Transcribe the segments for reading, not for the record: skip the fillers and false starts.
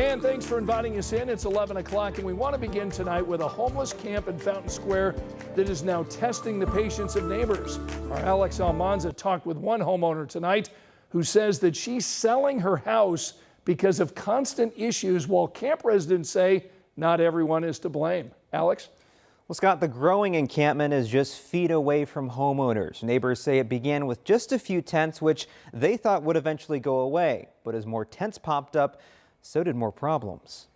And thanks for inviting us in. It's 11 o'clock, and we want to begin tonight with a homeless camp in Fountain Square that is now testing the patience of neighbors. Our Alex Almanza talked with one homeowner tonight who says that she's selling her house because of constant issues, while camp residents say not everyone is to blame. Alex? Well, Scott, the growing encampment is just feet away from homeowners. Neighbors say it began with just a few tents, which they thought would eventually go away. But as more tents popped up, so did more problems.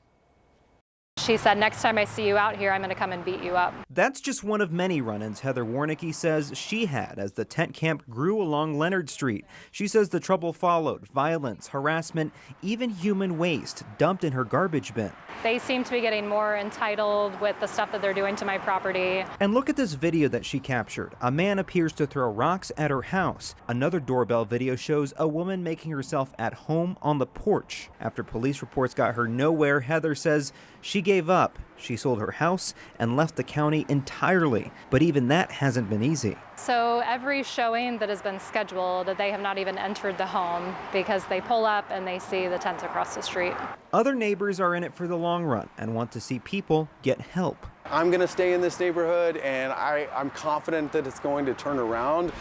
She said, next time I see you out here, I'm going to come and beat you up. That's just one of many run-ins Heather Warnicki says she had as the tent camp grew along Leonard Street. She says the trouble followed: violence, harassment, even human waste dumped in her garbage bin. They seem to be getting more entitled with the stuff that they're doing to my property. And look at this video that she captured. A man appears to throw rocks at her house. Another doorbell video shows a woman making herself at home on the porch. After police reports got her nowhere, Heather says she gave up. She sold her house and left the county entirely. But even that hasn't been easy. So every showing that has been scheduled, they have not even entered the home because they pull up and they see the tents across the street. Other neighbors are in it for the long run and want to see people get help. I'm going to stay in this neighborhood, and I'm confident that it's going to turn around.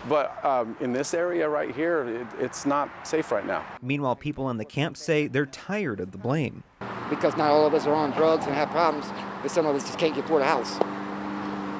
But in this area right here, it's not safe right now. Meanwhile, people in the camp say they're tired of the blame. Because not all of us are on drugs and have problems, but some of us just can't get afford a house.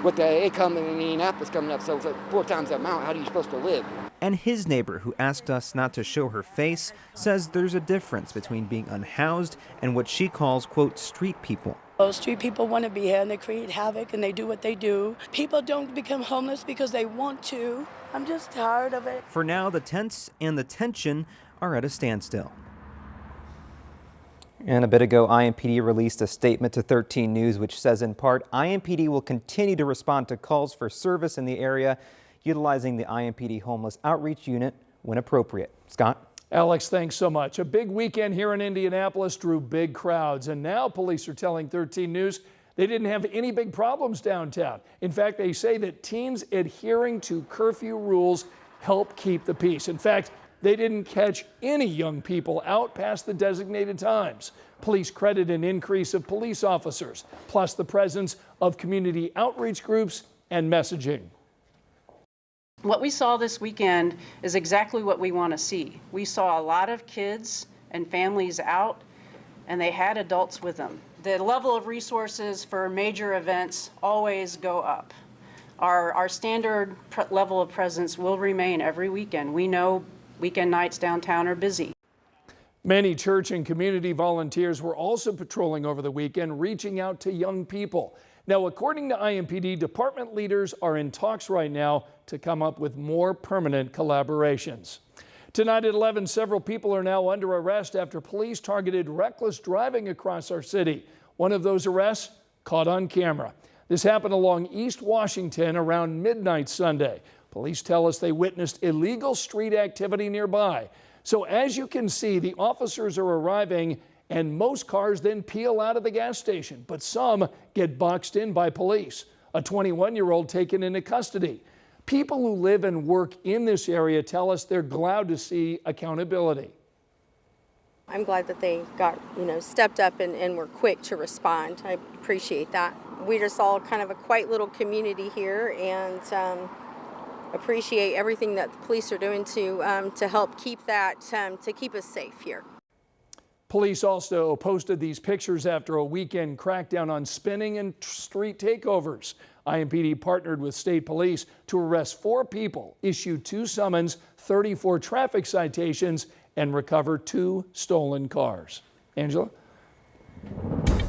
With the income in Indianapolis coming up, so it's like 4 times that amount, how are you supposed to live? And his neighbor, who asked us not to show her face, says there's a difference between being unhoused and what she calls, quote, street people. Those street people want to be here and they create havoc and they do what they do. People don't become homeless because they want to. I'm just tired of it. For now, the tents and the tension are at a standstill. And a bit ago, IMPD released a statement to 13 News, which says in part, IMPD will continue to respond to calls for service in the area, utilizing the IMPD Homeless Outreach Unit when appropriate. Scott? Alex, thanks so much. A big weekend here in Indianapolis drew big crowds, and now police are telling 13 News they didn't have any big problems downtown. In fact, they say that teens adhering to curfew rules help keep the peace. In fact, they didn't catch any young people out past the designated times. Police credit an increase of police officers, plus the presence of community outreach groups and messaging. What we saw this weekend is exactly what we want to see. We saw a lot of kids and families out, and they had adults with them. The level of resources for major events always go up. Our standard level of presence will remain every weekend. We know weekend nights downtown are busy. Many church and community volunteers were also patrolling over the weekend, reaching out to young people. Now, according to IMPD, department leaders are in talks right now to come up with more permanent collaborations. Tonight at 11, several people are now under arrest after police targeted reckless driving across our city. One of those arrests caught on camera. This happened along East Washington around midnight Sunday. Police tell us they witnessed illegal street activity nearby. So as you can see, the officers are arriving and most cars then peel out of the gas station, but some get boxed in by police. A 21-year-old taken into custody. People who live and work in this area tell us they're glad to see accountability. I'm glad that they got, stepped up and were quick to respond. I appreciate that. We just all kind of a quiet little community here, and appreciate everything that the police are doing to help keep that, to keep us safe here. Police also posted these pictures after a weekend crackdown on spinning and street takeovers. IMPD partnered with state police to arrest 4 people, issue 2 summons, 34 traffic citations, and recover 2 stolen cars. Angela?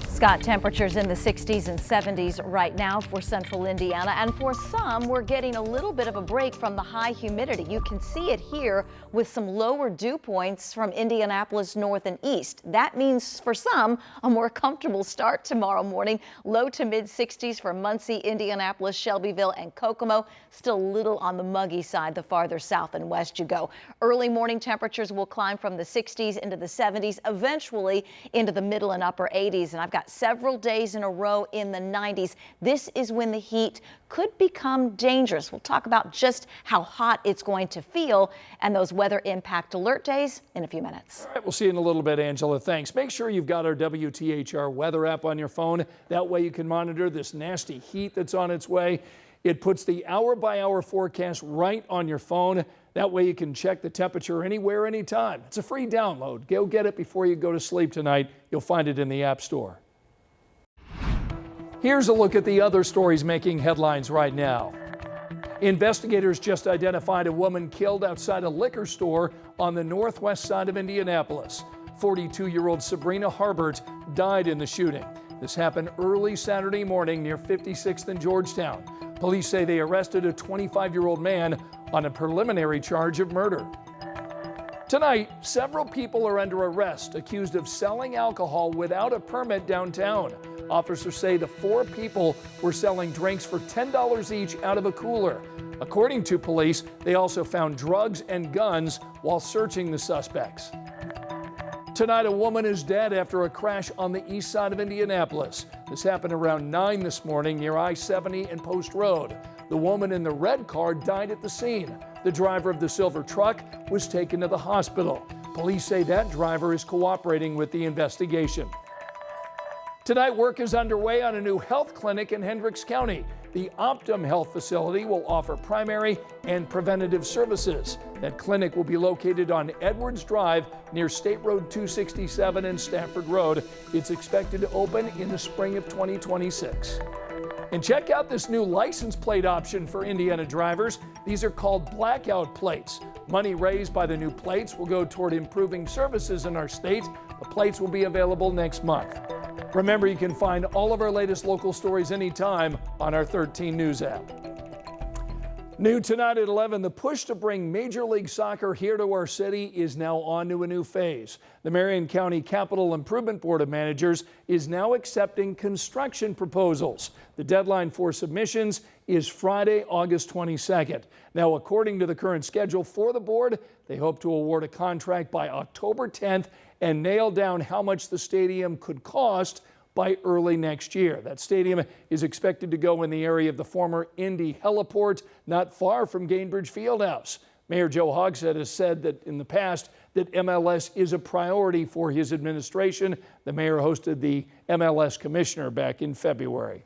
Scott, temperatures in the 60s and 70s right now for central Indiana, and for some, we're getting a little bit of a break from the high humidity. You can see it here with some lower dew points from Indianapolis north and east. That means for some, a more comfortable start tomorrow morning. Low to mid 60s for Muncie, Indianapolis, Shelbyville, and Kokomo. Still a little on the muggy side the farther south and west you go. Early morning temperatures will climb from the 60s into the 70s, eventually into the middle and upper 80s, and I've got several days in a row in the 90s. This is when the heat could become dangerous. We'll talk about just how hot it's going to feel and those weather impact alert days in a few minutes. All right, we'll see you in a little bit, Angela. Thanks. Make sure you've got our WTHR weather app on your phone. That way you can monitor this nasty heat that's on its way. It puts the hour-by-hour forecast right on your phone. That way you can check the temperature anywhere, anytime. It's a free download. Go get it before you go to sleep tonight. You'll find it in the App Store. Here's a look at the other stories making headlines right now. Investigators just identified a woman killed outside a liquor store on the northwest side of Indianapolis. 42-year-old Sabrina Harbert died in the shooting. This happened early Saturday morning near 56th and Georgetown. Police say they arrested a 25-year-old man on a preliminary charge of murder. Tonight, several people are under arrest accused of selling alcohol without a permit downtown. Officers say the 4 people were selling drinks for $10 each out of a cooler. According to police, they also found drugs and guns while searching the suspects. Tonight, a woman is dead after a crash on the east side of Indianapolis. This happened around 9 this morning near I-70 and Post Road. The woman in the red car died at the scene. The driver of the silver truck was taken to the hospital. Police say that driver is cooperating with the investigation. Tonight, work is underway on a new health clinic in Hendricks County. The Optum Health facility will offer primary and preventative services. That clinic will be located on Edwards Drive near State Road 267 and Stafford Road. It's expected to open in the spring of 2026. And check out this new license plate option for Indiana drivers. These are called blackout plates. Money raised by the new plates will go toward improving services in our state. The plates will be available next month. Remember, you can find all of our latest local stories anytime on our 13 News app. New tonight at 11, the push to bring Major League Soccer here to our city is now on to a new phase. The Marion County Capital Improvement Board of Managers is now accepting construction proposals. The deadline for submissions is Friday, August 22nd. Now, according to the current schedule for the board, they hope to award a contract by October 10th and nail down how much the stadium could cost by early next year. That stadium is expected to go in the area of the former Indy heliport, not far from Gainbridge Fieldhouse. Mayor Joe Hogshead has said that in the past that MLS is a priority for his administration. The mayor hosted the MLS commissioner back in February.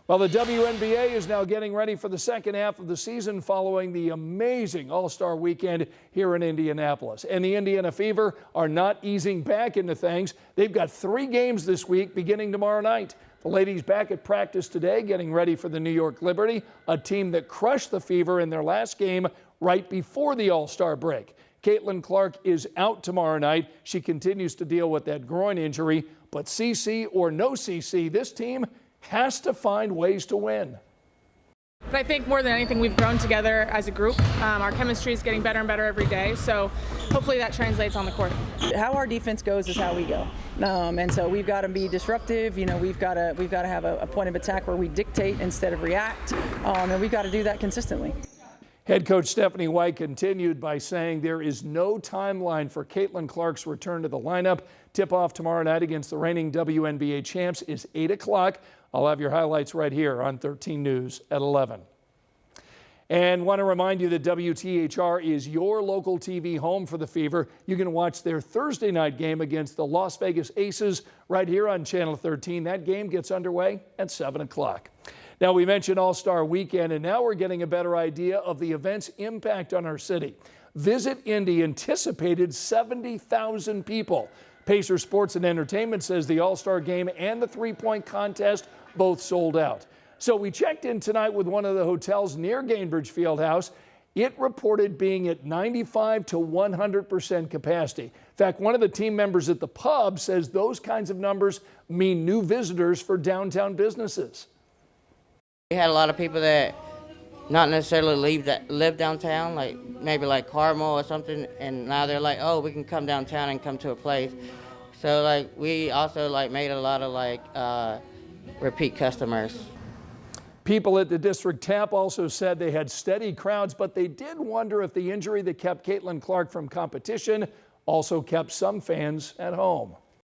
Well, the WNBA is now getting ready for the second half of the season following the amazing All-Star weekend here in Indianapolis. And the Indiana Fever are not easing back into things. They've got 3 games this week beginning tomorrow night. The ladies back at practice today getting ready for the New York Liberty, a team that crushed the Fever in their last game right before the All-Star break. Caitlin Clark is out tomorrow night. She continues to deal with that groin injury. But CC or no CC, this team has to find ways to win. But I think more than anything, we've grown together as a group. Our chemistry is getting better and better every day, so hopefully that translates on the court. How our defense goes is how we go, and so we've got to be disruptive. We've got to have a point of attack where we dictate instead of react, and we've got to do that consistently. Head coach Stephanie White continued by saying there is no timeline for Caitlin Clark's return to the lineup. Tip-off tomorrow night against the reigning WNBA champs is 8 o'clock. I'll have your highlights right here on 13 News at 11. And want to remind you that WTHR is your local TV home for the Fever. You can watch their Thursday night game against the Las Vegas Aces right here on Channel 13. That game gets underway at 7 o'clock. Now, we mentioned All-Star Weekend, and now we're getting a better idea of the event's impact on our city. Visit Indy anticipated 70,000 people. Pacer Sports and Entertainment says the All-Star Game and the three-point contest both sold out. So we checked in tonight with one of the hotels near Gainbridge Fieldhouse. It reported being at 95 to 100% capacity. In fact, one of the team members at the pub says those kinds of numbers mean new visitors for downtown businesses. We had a lot of people that not necessarily live downtown, like maybe like Carmel or something, and now they're like, oh, we can come downtown and come to a place. So like we also like made a lot of repeat customers. People at the district tap also said they had steady crowds, but they did wonder if the injury that kept Caitlin Clark from competition also kept some fans at home.